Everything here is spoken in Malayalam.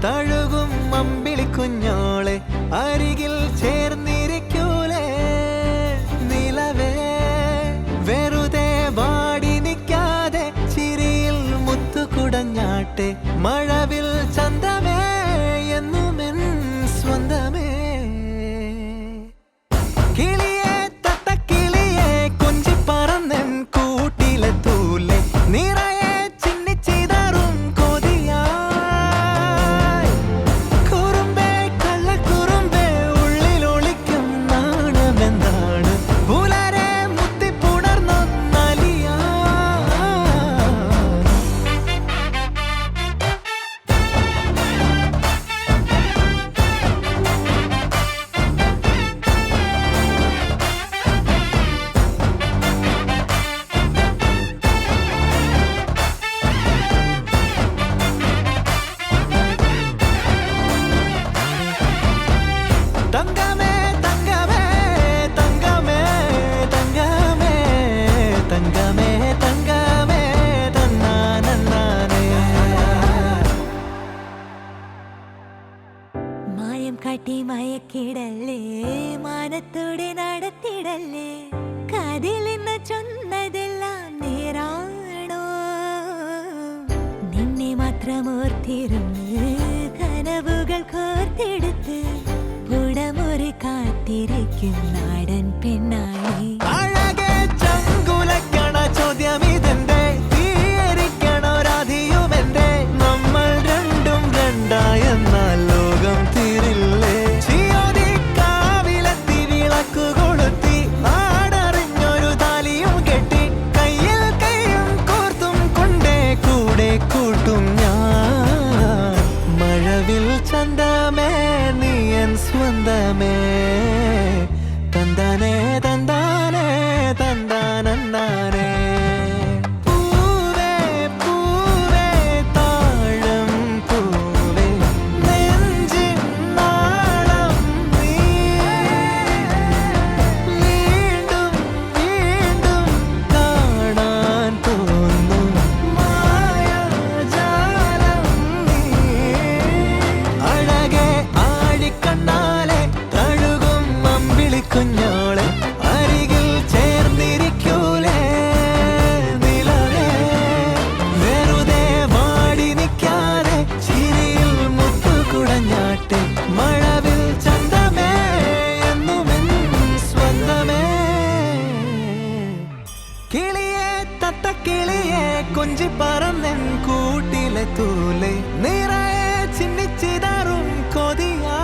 തഴുകും അമ്പിളി കുഞ്ഞോളെ അരികിൽ ചേർന്നിരിക്കൂലേ നിലവേ വെറുതെ വാടി നിൽക്കാതെ ചിരിയിൽ മുത്തുകുടഞ്ഞാട്ടെ മഴവിൽ ചന്തമേ എന്നുമെൻ സ്വന്തമേ കിളിയെ തത്തക്കിളിയെ കൊഞ്ചി പറന്നൻ കൂട്ടിലെ തൂലെ നിറയെ ചിന്നിച്ചിതറും കൊതിയായി കുറുമ്പേ കള്ളക്കുറുമ്പേ ഉള്ളിലൊളിക്കും നാണമെന്താണ് പുലരെ മുത്തിപ്പുണർന്നൊന്നലിയാ തങ്കമേ തങ്കമേ തങ്കമേ തങ്കമേ തങ്കമേ തങ്കമേ തന്നാനേ മായം കാട്ടി മയക്കിടല്ലേ മാനത്തോടെ നടത്തിടല്ലേ കാതിലെന്ന് ചൊന്നതെല്ലാം നേരാണോ നിന്നെ മാത്രം ഓർത്തിരുന്ന് കനവുകൾ കോർത്തെടുത്ത് പുടമുറി കാത്തിരിക്കും നാടൻ പെണ്ണായി അഴകെ ചങ്കുലക്കണ ചോദ്യമിതെന്റെ തീയരിക്കണോ രാധിയുമെന്റെ നമ്മൾ രണ്ടും രണ്ടായെന്നാൽ ലോകം തീരില്ലേ ചിയോതി കാവിലെത്തി വിളക്കു കൊളുത്തി ആടറിഞ്ഞൊരു താലിയും കെട്ടി കയ്യിൽ കൈയും കോർത്തും കൊണ്ടേ കൂടെ കൂട്ടും ഞാൻ മഴവിൽ ചന്തമേ നീ എൻ സ്വന്തമേ തന്താനേ തന്താനേ തന്താനേ പൂവേ പൂവേ താഴം പൂവേ നെഞ്ചിൻ നാളം നീ വീണ്ടും വീണ്ടും കാണാൻ തോന്നും മായാജാലം നീ അഴകെ ആഴിക്കണ്ണാലെ തഴുകും അമ്പിളി കുഞ്ഞോളെ അരികിൽ ചേർന്നിരിക്കൂലേ നിലവേ വെറുതെ വാടി നിൽക്കാതെ ചിരിയിൽ മുത്തുകുടഞ്ഞാട്ടെ മഴവിൽ ചന്തമേ എന്നുമെൻ സ്വന്തമേ കിളിയെ തത്തക്കിളിയെ കൊഞ്ചി പറന്നൻ കൂട്ടിലെ തൂലെ നിറയെ ചിന്നിച്ചിതറും കൊതിയാ